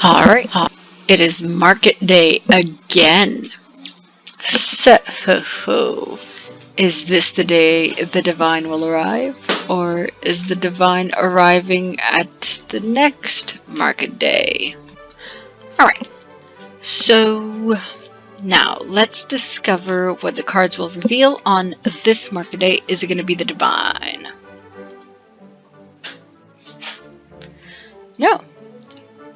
Alright, it is market day again. So, is this the day the divine will arrive? Or is the divine arriving at the next market day? Alright, so now let's discover what the cards will reveal on this market day. Is it going to be the divine? No.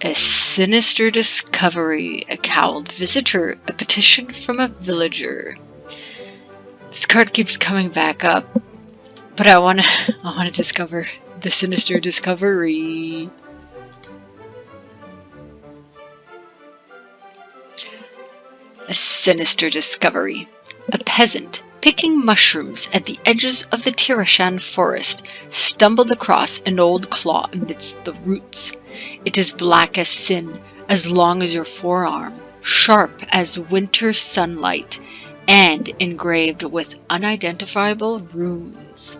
A sinister discovery, a cowled visitor, a petition from a villager. This card keeps coming back up, but I wanna discover the sinister discovery. A sinister discovery. A peasant picking mushrooms at the edges of the Tirashan forest stumbled across an old claw amidst the roots. It is black as sin, as long as your forearm, sharp as winter sunlight, and engraved with unidentifiable runes.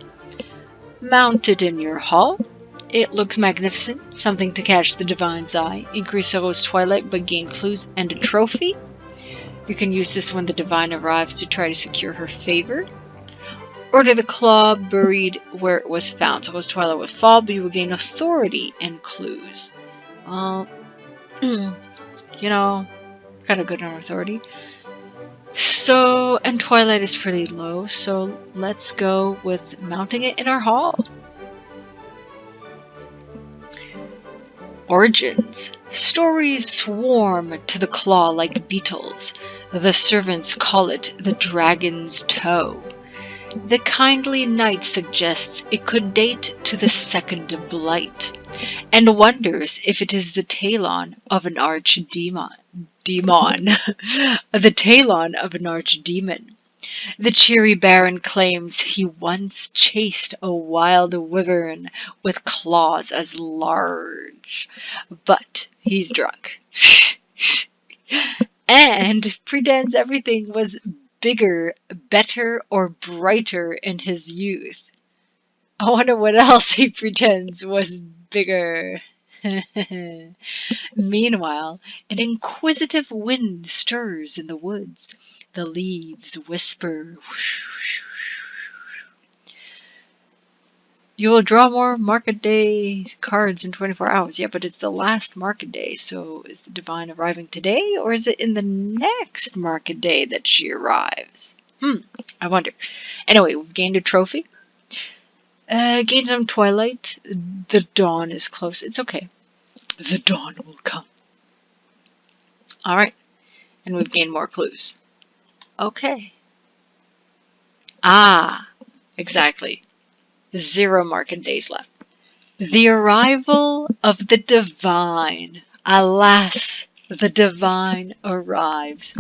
Mounted in your hall, it looks magnificent, something to catch the divine's eye, increase Serault's twilight but gain clues and a trophy. You can use this when the divine arrives to try to secure her favor. Order the claw buried where it was found. Serault's twilight would fall, but you will gain authority and clues. Well, kind of good on authority. So, and twilight is pretty low, so let's go with mounting it in our hall. Origins. Stories swarm to the claw like beetles. The servants call it the dragon's toe. The kindly knight suggests it could date to the second blight, and wonders if it is the talon of an archdemon. The talon of an archdemon. The cheery baron claims he once chased a wild wyvern with claws as large, but he's drunk. And pretends everything was bigger, better, or brighter in his youth. I wonder what else he pretends was bigger. Meanwhile, an inquisitive wind stirs in the woods. The leaves whisper. You will draw more market day cards in 24 hours. Yeah, but it's the last market day, so is the divine arriving today, or is it in the next market day that she arrives? I wonder. Anyway, we've gained a trophy. Gained some twilight. The dawn is close. It's okay. The dawn will come. Alright. And we've gained more clues. Okay. Exactly. 0 market days left. The arrival of the divine. Alas, the divine arrives.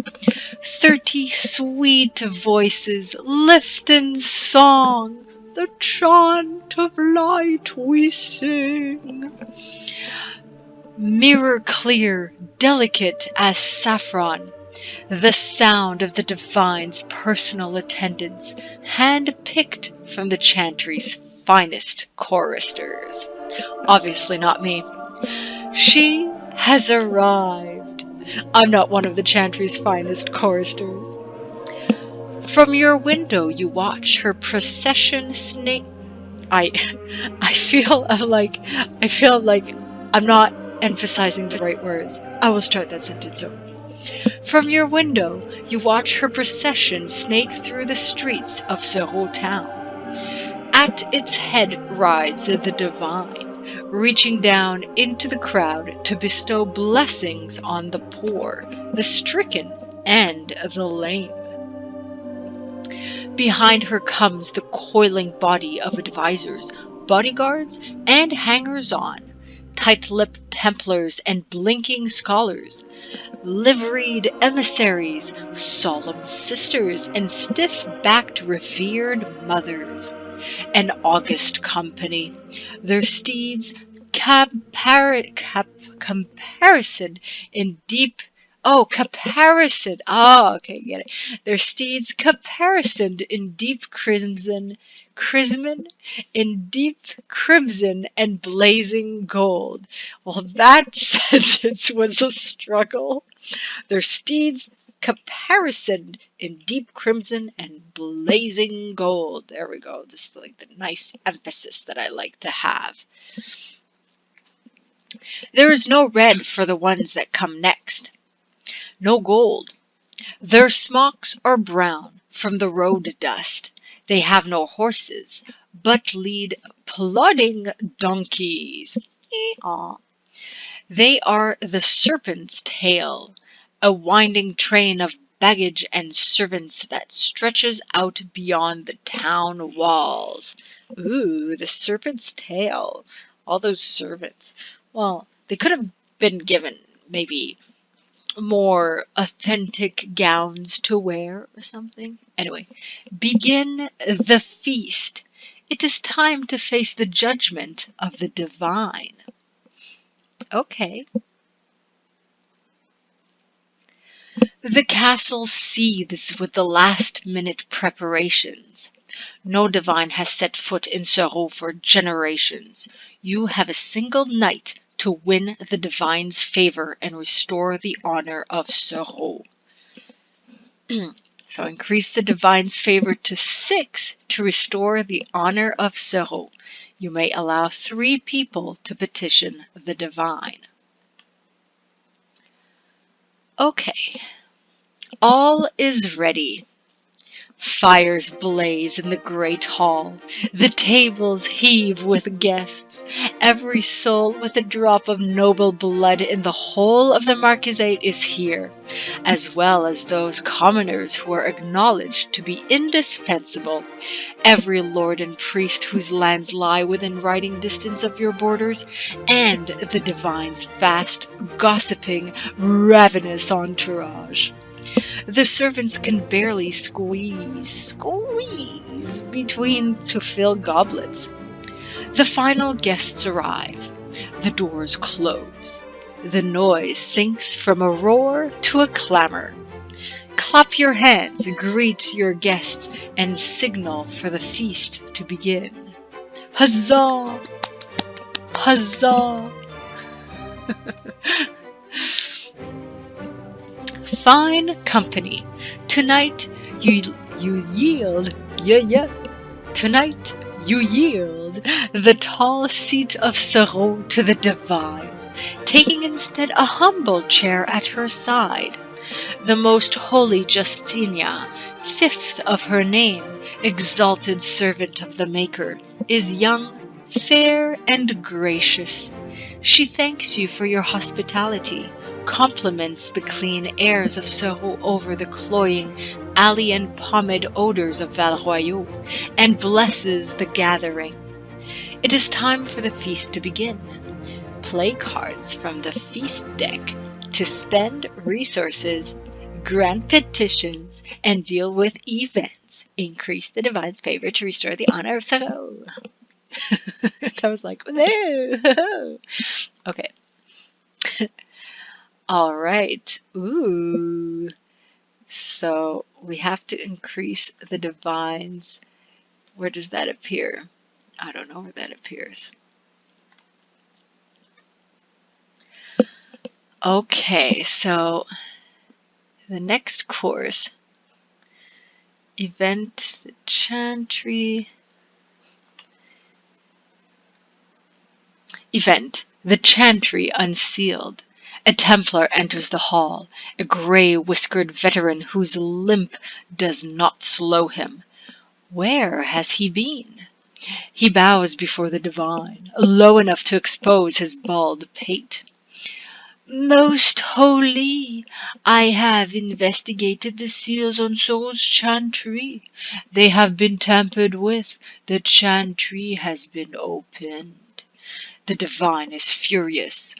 30 sweet voices lift in song. The chant of light we sing. Mirror clear, delicate as saffron. The sound of the divine's personal attendants, hand-picked from the chantry's finest choristers. Obviously not me. She has arrived. I'm not one of the chantry's finest choristers. From your window you watch her procession snake. I feel like I'm not emphasizing the right words. I will start that sentence over. From your window, you watch her procession snake through the streets of Serault town. At its head rides the divine, reaching down into the crowd to bestow blessings on the poor, the stricken, and the lame. Behind her comes the coiling body of advisors, bodyguards, and hangers-on, tight-lipped Templars and blinking scholars, liveried emissaries, solemn sisters, and stiff-backed revered mothers. An august company, their steeds caparisoned in deep... Their steeds caparisoned in deep crimson, Chrisman in deep crimson and blazing gold. Well, that sentence was a struggle. Their steeds caparisoned in deep crimson and blazing gold. There we go. This is like the nice emphasis that I like to have. There is no red for the ones that come next. No gold. Their smocks are brown from the road dust. They have no horses, but lead plodding donkeys. Aw. They are the serpent's tail, a winding train of baggage and servants that stretches out beyond the town walls. Ooh, the serpent's tail. All those servants. Well, they could have been given maybe more authentic gowns to wear or something. Anyway, begin the feast. It is time to face the judgment of the divine. Okay. The castle seethes with the last-minute preparations. No divine has set foot in Serault for generations. You have a single night to win the divine's favor and restore the honor of Serault. So increase the divine's favor to 6 to restore the honor of Serault. You may allow 3 people to petition the divine. Okay. All is ready. Fires blaze in the great hall. The tables heave with guests. Every soul with a drop of noble blood in the whole of the Marquisate is here, as well as those commoners who are acknowledged to be indispensable. Every lord and priest whose lands lie within riding distance of your borders, and the divine's vast, gossiping, ravenous entourage. The servants can barely squeeze between to fill goblets. The final guests arrive. The doors close. The noise sinks from a roar to a clamor. Clap your hands, greet your guests, and signal for the feast to begin. Huzzah! Huzzah! Fine company. Tonight you yield, Tonight you yield the tall seat of Serault to the divine, taking instead a humble chair at her side. The most holy Justinia, 5th of her name, exalted servant of the Maker, is young, fair, and gracious. She thanks you for your hospitality, compliments the clean airs of Serault over the cloying, alien pomade odors of Valroyaux, and blesses the gathering. It is time for the feast to begin. Play cards from the feast deck to spend resources, grant petitions, and deal with events. Increase the divine's favor to restore the honor of Serault. I was like, no. Okay. All right. Ooh. So we have to increase the divines. Where does that appear? I don't know where that appears. Okay, so the next course, event, the chantry. Event, the chantry unsealed. A Templar enters the hall, a grey-whiskered veteran whose limp does not slow him. Where has he been? He bows before the divine, low enough to expose his bald pate. Most holy, I have investigated the seals on Serault's chantry. They have been tampered with. The chantry has been opened. The divine is furious.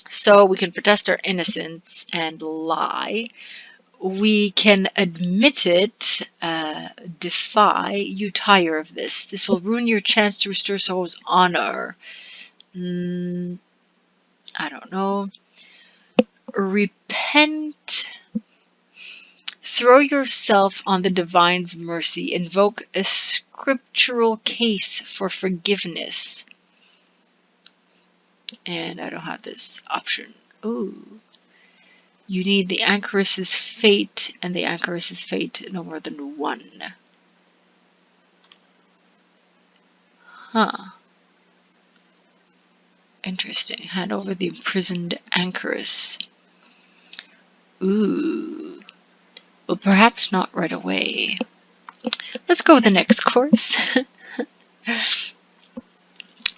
So we can protest our innocence and lie. We can admit it, defy. You tire of this. This will ruin your chance to restore Serault's honor. I don't know. Repent. Throw yourself on the divine's mercy. Invoke a scriptural case for forgiveness. And I don't have this option. Ooh. You need the anchoress's fate, and the anchoress's fate no more than 1. Huh. Interesting. Hand over the imprisoned anchoress. Ooh. Well, perhaps not right away. Let's go with the next course.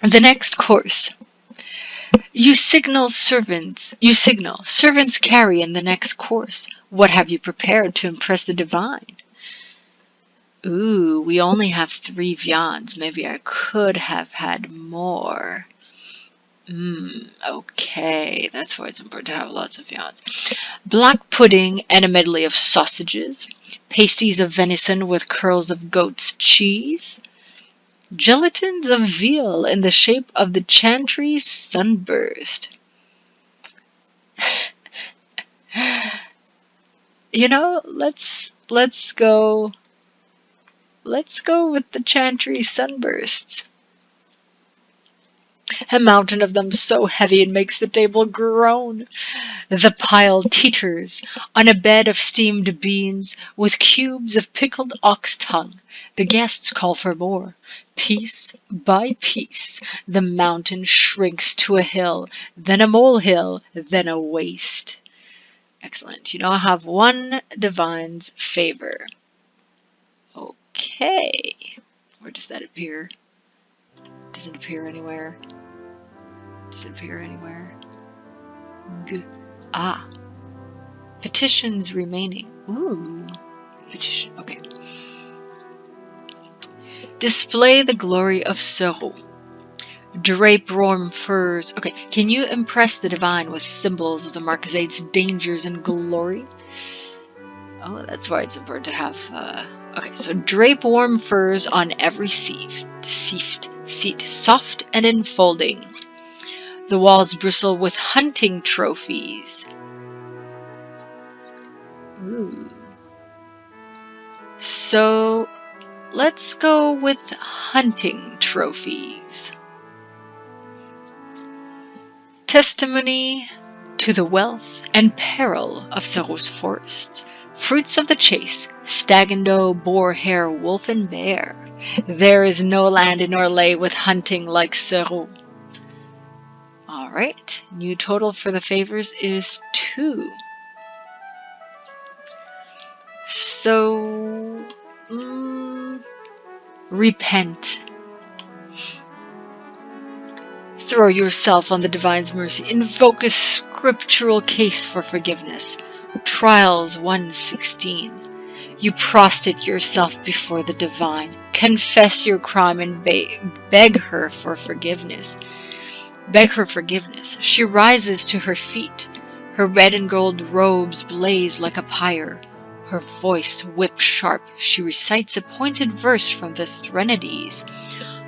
The next course. You signal servants carry in the next course. What have you prepared to impress the divine? Ooh, we only have 3 viands. Maybe I could have had more. Okay, that's why it's important to have lots of viands. Black pudding and a medley of sausages. Pasties of venison with curls of goat's cheese. Gelatins of veal in the shape of the chantry's sunburst. You know, let's go with the chantry sunbursts. A mountain of them so heavy it makes the table groan. The pile teeters on a bed of steamed beans with cubes of pickled ox tongue. The guests call for more. Piece by piece, the mountain shrinks to a hill, then a molehill, then a waste. Excellent. You now have 1 divine's favor. Okay. Where does that appear? Doesn't appear anywhere. Does it appear anywhere? Petitions remaining. Ooh. Petition. Okay. Display the glory of Serault. Drape warm furs. Okay. Can you impress the divine with symbols of the Marquisade's dangers and glory? Oh, that's why it's important to have. Okay, so drape warm furs on every seat, soft and enfolding. The walls bristle with hunting trophies. Ooh. So, let's go with hunting trophies. Testimony to the wealth and peril of Serault's forests. Fruits of the chase, stag and doe, boar, hare, wolf and bear. There is no land in Orlais with hunting like Serault. Alright, new total for the favors is 2. So, repent. Throw yourself on the divine's mercy. Invoke a scriptural case for forgiveness. Trials 1:16. You prostrate yourself before the divine. Confess your crime and beg her for forgiveness. Beg her forgiveness. She rises to her feet. Her red and gold robes blaze like a pyre. Her voice whip sharp. She recites a pointed verse from the Threnodies.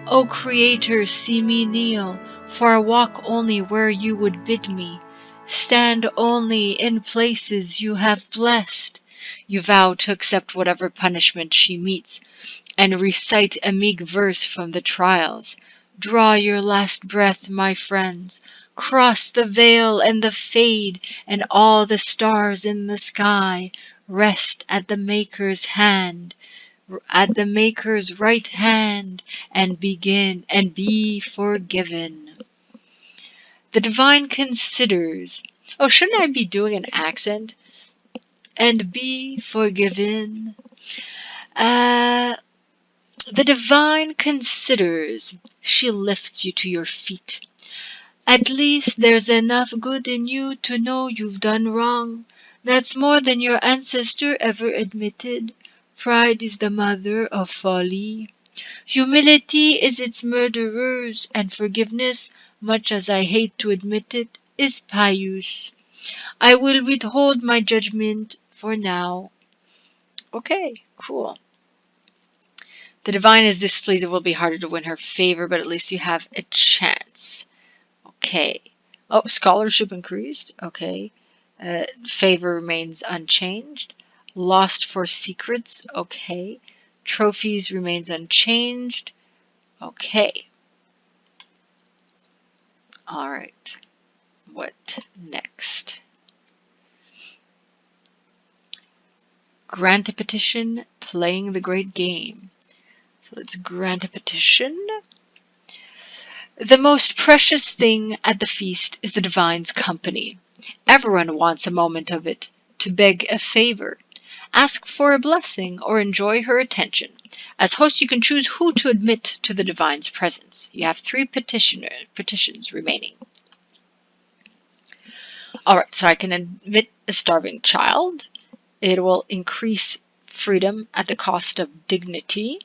O Creator, see me kneel, for I walk only where you would bid me. Stand only in places you have blessed. You vow to accept whatever punishment she meets, and recite a meek verse from the trials. Draw your last breath, my friends. Cross the veil and the fade, and all the stars in the sky. Rest at the Maker's hand, at the Maker's right hand, and begin and be forgiven. The divine considers. Oh, shouldn't I be doing an accent? And be forgiven. The divine considers. She lifts you to your feet. At least there's enough good in you to know you've done wrong. That's more than your ancestor ever admitted. Pride is the mother of folly. Humility is its murderers, and forgiveness, much as I hate to admit it, is pious. I will withhold my judgment for now. Okay, cool. The divine is displeased. It will be harder to win her favor, but at least you have a chance. Okay. Oh, scholarship increased. Okay. Favor remains unchanged. Lost for secrets, okay. Trophies remains unchanged, okay. Alright, what next? Grant a petition, playing the great game. So let's grant a petition. The most precious thing at the feast is the divine's company. Everyone wants a moment of it, to beg a favor, ask for a blessing, or enjoy her attention. As host, you can choose who to admit to the divine's presence. You have 3 petitions remaining. Alright, so I can admit a starving child. It will increase freedom at the cost of dignity.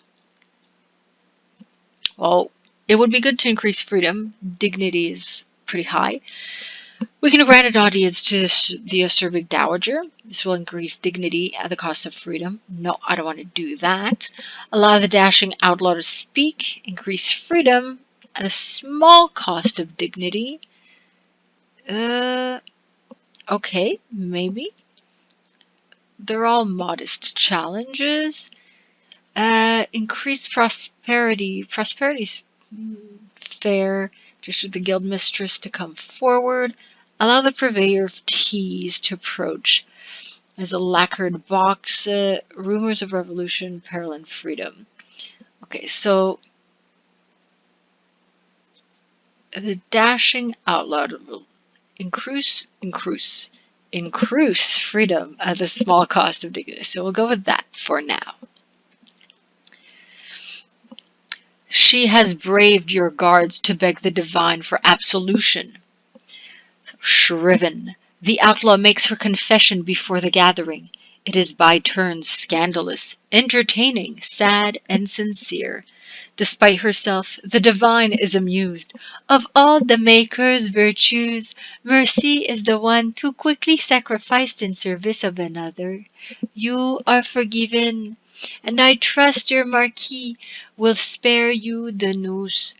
Well, it would be good to increase freedom. Dignity is pretty high. We can grant an audience to the acerbic dowager. This will increase dignity at the cost of freedom. No, I don't want to do that. Allow the dashing outlaw to speak. Increase freedom at a small cost of dignity. Okay, maybe. They're all modest challenges. Increase prosperity. Prosperity's fair. Gesture the guild mistress to come forward. Allow the purveyor of teas to approach. There's a lacquered box. Rumors of revolution, peril, and freedom. Okay, so the dashing outlaw will increase freedom at a small cost of dignity. So we'll go with that for now. She has braved your guards to beg the divine for absolution. So, shriven. The outlaw makes her confession before the gathering. It is by turns scandalous, entertaining, sad, and sincere. Despite herself, the divine is amused. Of all the Maker's virtues, mercy is the one too quickly sacrificed in service of another. You are forgiven, and I trust your Marquis will spare you the noose.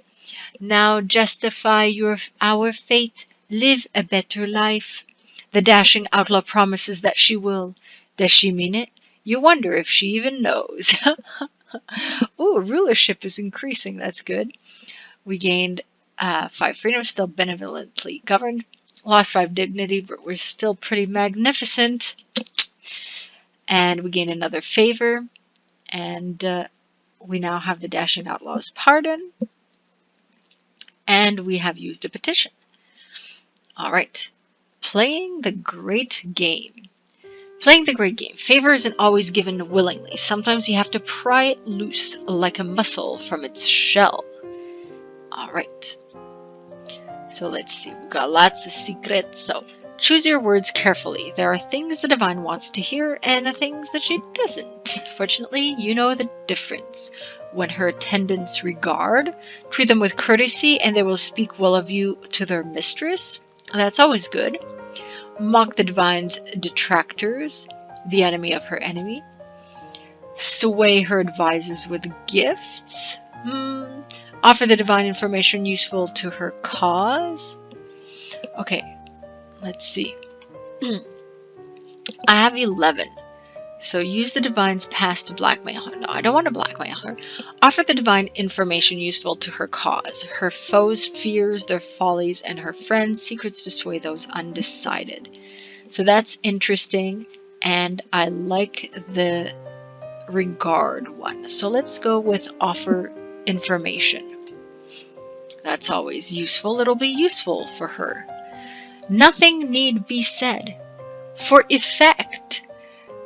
Now justify our fate, live a better life. The dashing outlaw promises that she will. Does she mean it? You wonder if she even knows. Ooh, rulership is increasing. That's good. We gained 5 freedom, still benevolently governed. Lost 5 dignity, but we're still pretty magnificent. And we gained another favor. And we now have the dashing outlaw's pardon. And we have used a petition. All right. Playing the great game. Playing the great game. Favor isn't always given willingly. Sometimes you have to pry it loose like a mussel from its shell. Alright. So let's see. We've got lots of secrets. So choose your words carefully. There are things the divine wants to hear and the things that she doesn't. Fortunately, you know the difference. When her attendants regard, treat them with courtesy and they will speak well of you to their mistress. That's always good. Mock the divine's detractors, the enemy of her enemy. Sway her advisors with gifts. Offer the divine information useful to her cause. Okay, let's see. I have 11. So use the divine's past to blackmail her. No, I don't want to blackmail her. Offer the divine information useful to her cause. Her foes' fears, their follies, and her friends' secrets to sway those undecided. So that's interesting, and I like the regard one. So let's go with offer information. That's always useful. It'll be useful for her. Nothing need be said. For effect,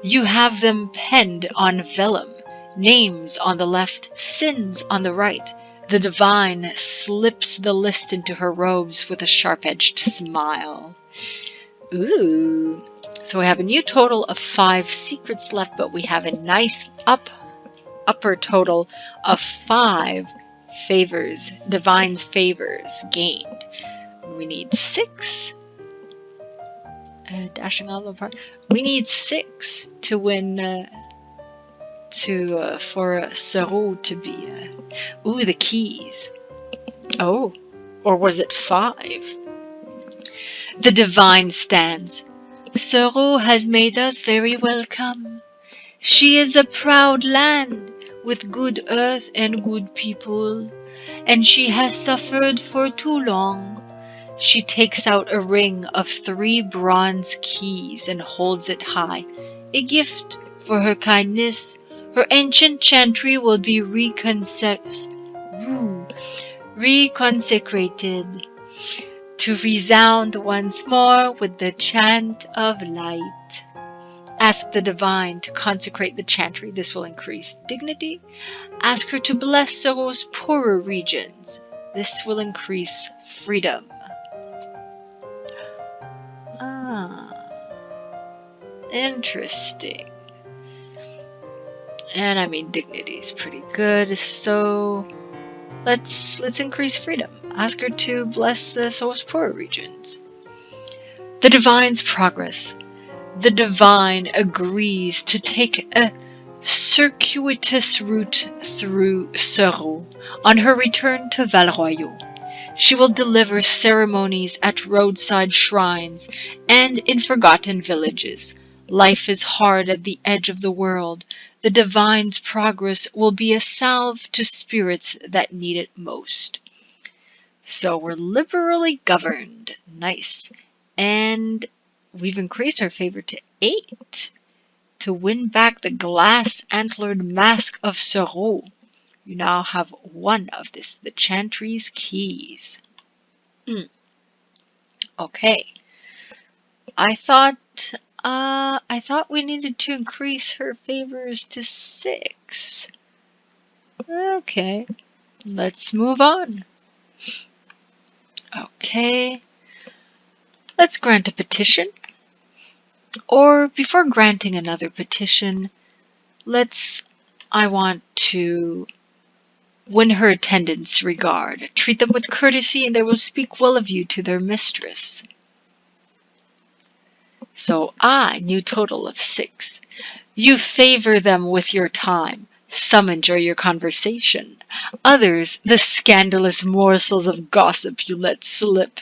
you have them penned on vellum, names on the left, sins on the right. The divine slips the list into her robes with a sharp-edged smile. Ooh. So we have a new total of 5 secrets left, but we have a nice upper total of 5 favors, divine's favors gained. We need 6. Dashing all apart. We need 6 to win. For Serault to be. Ooh, the keys. Oh, or was it 5? The divine stands. Serault has made us very welcome. She is a proud land with good earth and good people, and she has suffered for too long. She takes out a ring of 3 bronze keys and holds it high, a gift for her kindness. Her ancient chantry will be reconsecrated to resound once more with the chant of light. Ask the divine to consecrate the chantry. This will increase dignity. Ask her to bless Serault's poorer regions. This will increase freedom. Interesting. And I mean, dignity is pretty good, so let's increase freedom. Ask her to bless the Serault's poorer regions. The divine's progress. The divine agrees to take a circuitous route through Serault on her return to Valroyaux. She will deliver ceremonies at roadside shrines and in forgotten villages. Life is hard at the edge of the world. The divine's progress will be a salve to spirits that need it most. So we're liberally governed. Nice. And we've increased our favor to 8 to win back the glass-antlered mask of Serault. You now have 1 of this, the chantry's keys. Okay. I thought we needed to increase her favors to 6. Okay. Let's move on. Okay. Let's grant a petition. Or before granting another petition, I want to win her attendants' regard. Treat them with courtesy, and they will speak well of you to their mistress. So new total of 6. You favor them with your time. Some enjoy your conversation. Others, the scandalous morsels of gossip you let slip.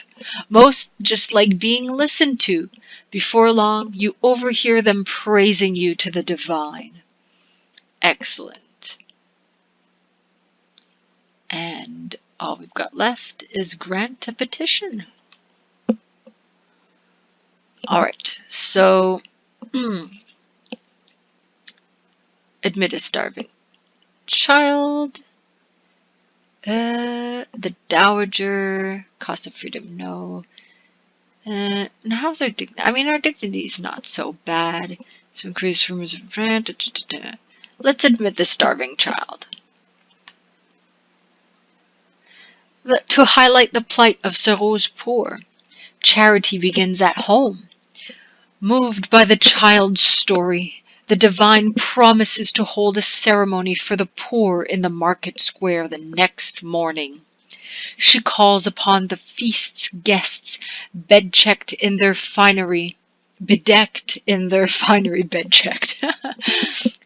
Most just like being listened to. Before long, you overhear them praising you to the divine. Excellent. And all we've got left is grant a petition. Alright, so admit a starving child. The dowager, cost of freedom, no. And how's our dignity? I mean, our dignity is not so bad. So increase rumors of brand. Let's admit the starving child. To highlight the plight of Serault's poor, charity begins at home. Moved by the child's story, the divine promises to hold a ceremony for the poor in the market square the next morning. She calls upon the feast's guests, bedecked in their finery,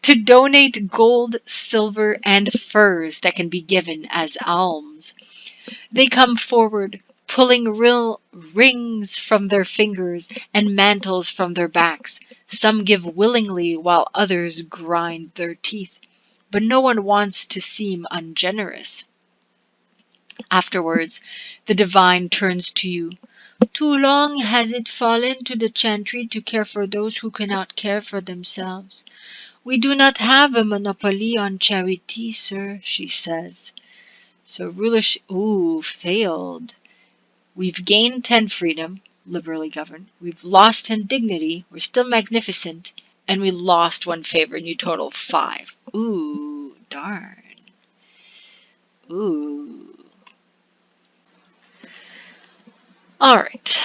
to donate gold, silver, and furs that can be given as alms. They come forward, pulling real rings from their fingers and mantles from their backs. Some give willingly while others grind their teeth, but no one wants to seem ungenerous. Afterwards, the divine turns to you. Too long has it fallen to the chantry to care for those who cannot care for themselves. We do not have a monopoly on charity, sir, she says. So rulership, failed. We've gained 10 freedom, liberally governed. We've lost 10 dignity, we're still magnificent, and we lost 1 favor, new total 5. Ooh, darn. Ooh. Alright.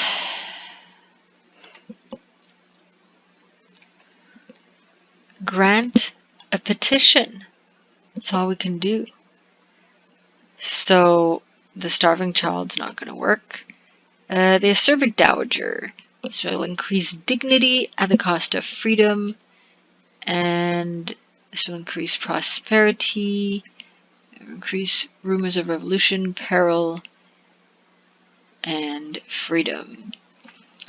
Grant a petition. That's all we can do. So the starving child's not going to work. The acerbic dowager. This will increase dignity at the cost of freedom. And this will increase prosperity, increase rumors of revolution, peril, and freedom.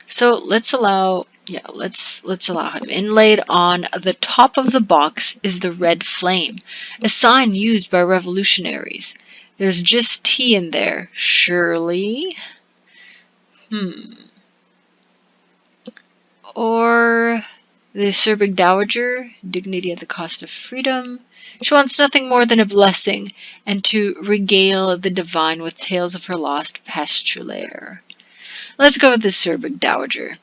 So let's allow Yeah, let's allow him. Inlaid on the top of the box is the red flame, a sign used by revolutionaries. There's just tea in there, surely. Or the Serbig Dowager, dignity at the cost of freedom. She wants nothing more than a blessing, and to regale the divine with tales of her lost pastulaire. Let's go with the Serbig Dowager.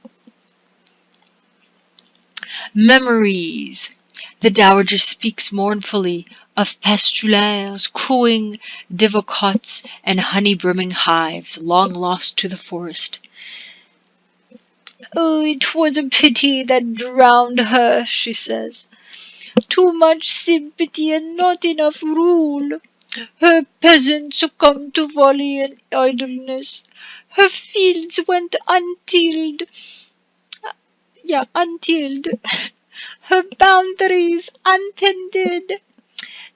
Memories. The dowager speaks mournfully of pastulaires, cooing divocots, and honey-brimming hives long lost to the forest. "Oh, it was a pity that drowned her," she says. "Too much sympathy and not enough rule. Her peasants succumbed to folly and idleness. Her fields went untilled. Untilled. Her boundaries untended.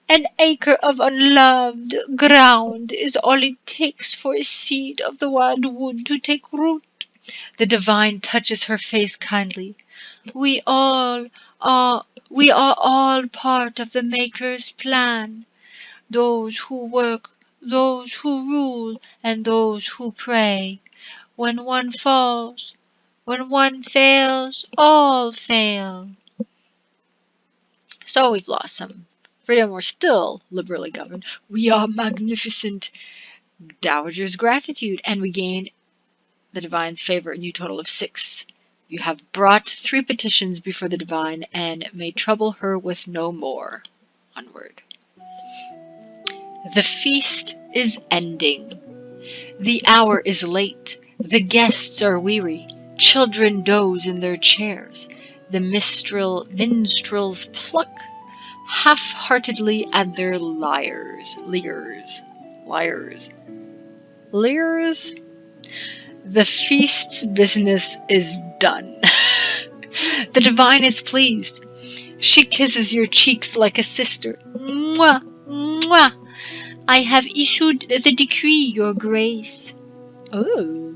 An acre of unloved ground is all it takes for a seed of the wild wood to take root." The divine touches her face kindly. We are all part of the Maker's plan. Those who work, those who rule, and those who pray. When one falls, when one fails, all fail. So we've lost some freedom. We're still liberally governed. We are magnificent. Dowager's gratitude, and we gain the divine's favor, a new total of 6. You have brought 3 petitions before the divine, and may trouble her with no more. Onward. The feast is ending. The hour is late. The guests are weary. Children doze in their chairs. The minstrels pluck half-heartedly at their lyres. The feast's business is done. The divine is pleased. She kisses your cheeks like a sister. Mwah, mwah. I have issued the decree, your grace. Oh.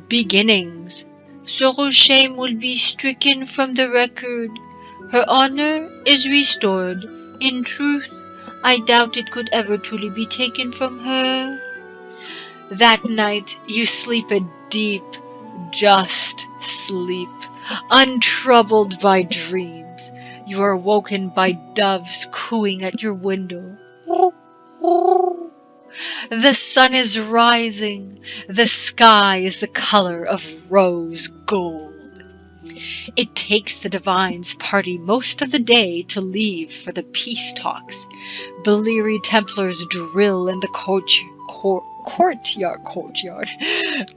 Beginnings. Serault's shame will be stricken from the record. Her honor is restored. In truth, I doubt it could ever truly be taken from her. That night you sleep a deep, just sleep, untroubled by dreams. You are woken by doves cooing at your window. The sun is rising. The sky is the color of rose gold. It takes the divine's party most of the day to leave for the peace talks. Bellery Templars drill in the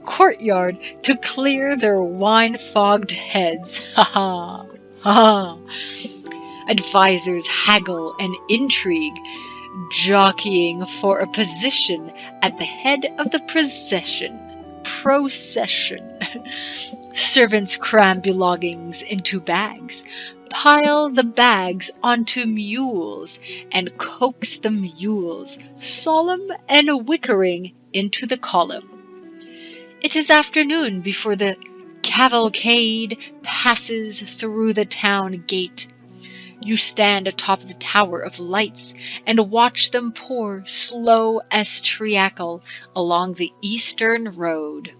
courtyard to clear their wine-fogged heads. Ha ha, ha. Advisors haggle and intrigue, jockeying for a position at the head of the procession. Servants cram belongings into bags, pile the bags onto mules, and coax the mules, solemn and wickering, into the column. It is afternoon before the cavalcade passes through the town gate. You stand atop the tower of lights and watch them pour, slow as treacle, along the eastern road.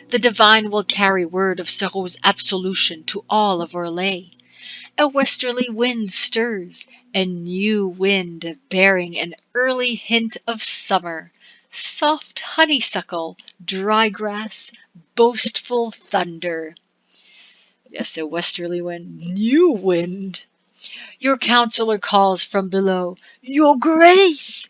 The divine will carry word of Serault's absolution to all of Orlais. A westerly wind stirs, a new wind bearing an early hint of summer, soft honeysuckle, dry grass, boastful thunder. Yes, a westerly wind, new wind. Your counselor calls from below, "Your Grace!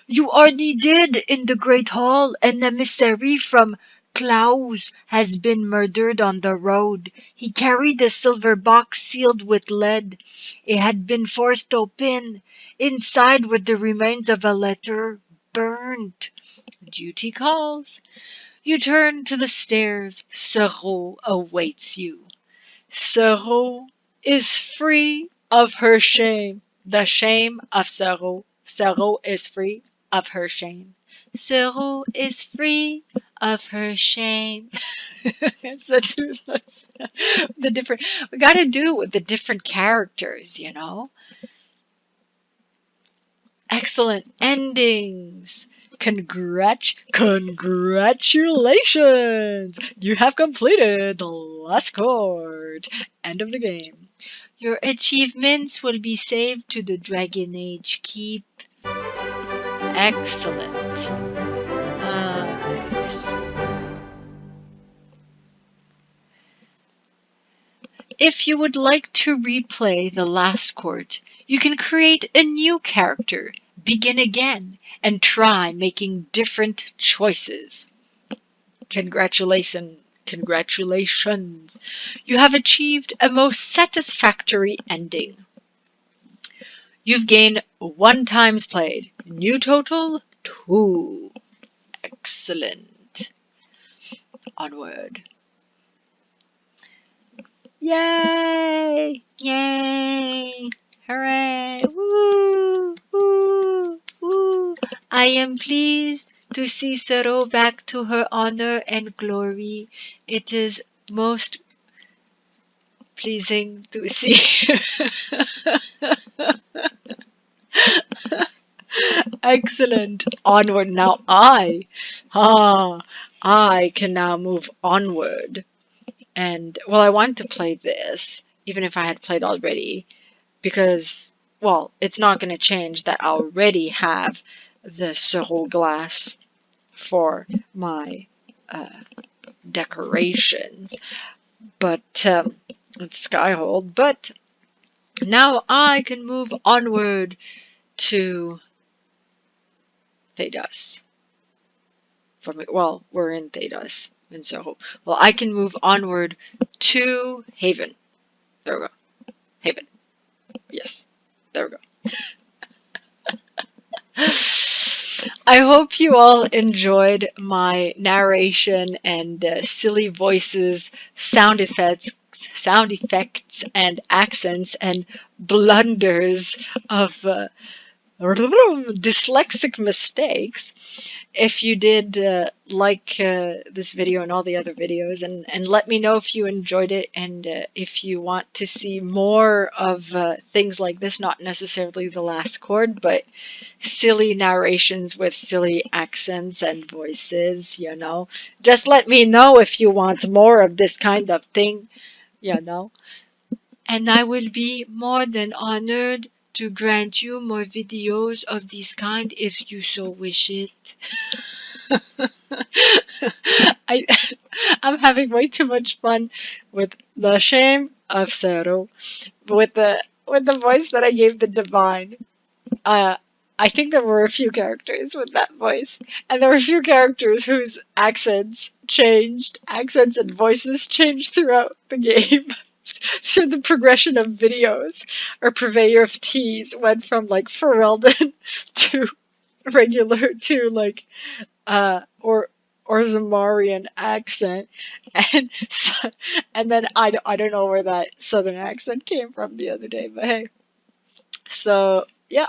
You are needed in the great hall. An emissary from Klaus has been murdered on the road. He carried a silver box sealed with lead. It had been forced open. Inside were the remains of a letter, burnt. Duty calls." You turn to the stairs. Serault awaits you. Serault is free of her shame. The shame of Serault. Serault is free of her shame. Serault is free of her shame. It's the toothless. The different. We got to do it with the different characters, you know. Excellent endings. Congratulations! You have completed the last court. End of the game. Your achievements will be saved to the Dragon Age Keep. Excellent. Nice. If you would like to replay the last court, you can create a new character, begin again, and try making different choices. Congratulations. You have achieved a most satisfactory ending. You've gained 1 times played. New total 2. Excellent. Onward. Yay! Yay! Hooray! Woo! Woo! Woo! I am pleased to see Serault back to her honor and glory. It is most pleasing to see. Excellent. Onward. Now I can now move onward. And, well, I wanted to play this, even if I had played already, because, well, it's not going to change that I already have the Serault glass for my decorations, but it's Skyhold. But now I can move onward to Thedas. Well, we're in Thedas, in Serault. Well, I can move onward to Haven. There we go. Haven. Yes. There we go. I hope you all enjoyed my narration and silly voices, sound effects, and accents and blunders of dyslexic mistakes. If you did like this video and all the other videos, and let me know if you enjoyed it, and if you want to see more of things like this, not necessarily the last chord, but silly narrations with silly accents and voices, you know. Just let me know if you want more of this kind of thing, you know. And I will be more than honored to grant you more videos of this kind if you so wish it. I'm having way too much fun with the shame of Serault, with the voice that I gave the divine. I think there were a few characters with that voice, and there were a few characters whose accents and voices changed throughout the game. Through the progression of videos, or purveyor of teas went from like Ferelden to regular to like or Zamarian accent, and and then I don't know where that southern accent came from the other day, but hey. So yeah,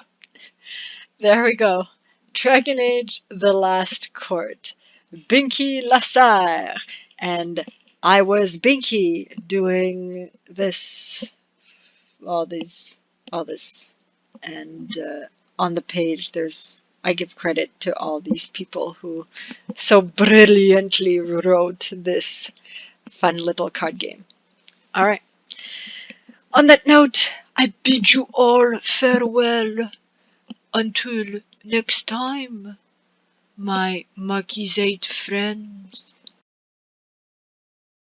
there we go. Dragon Age: The Last Court. Binky LaSerre, and I was Binky doing this, all this, and on the page I give credit to all these people who so brilliantly wrote this fun little card game. Alright. On that note, I bid you all farewell until next time, my Marquisate friends.